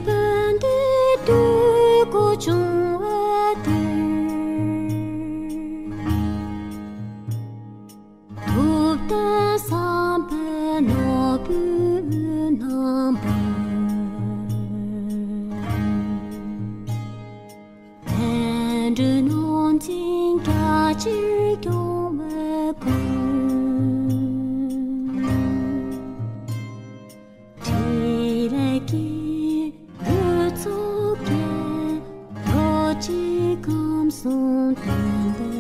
本的对过中的独的三本那不能不但着农经家只用我过提来给我做给我只感送天的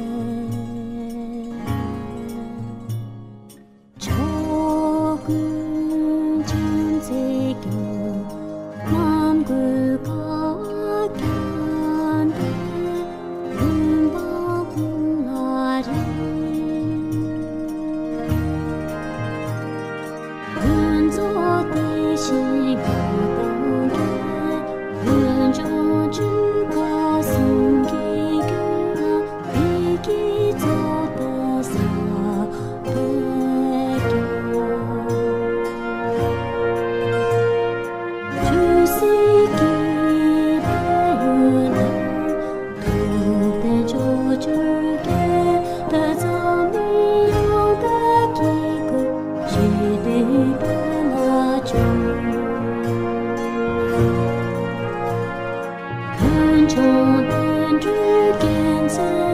조금 전제도 남굴 가견데 금방 공날이 은조 대신 가방에 은조 주가 숨기가 이기 좁아서很重的指尖在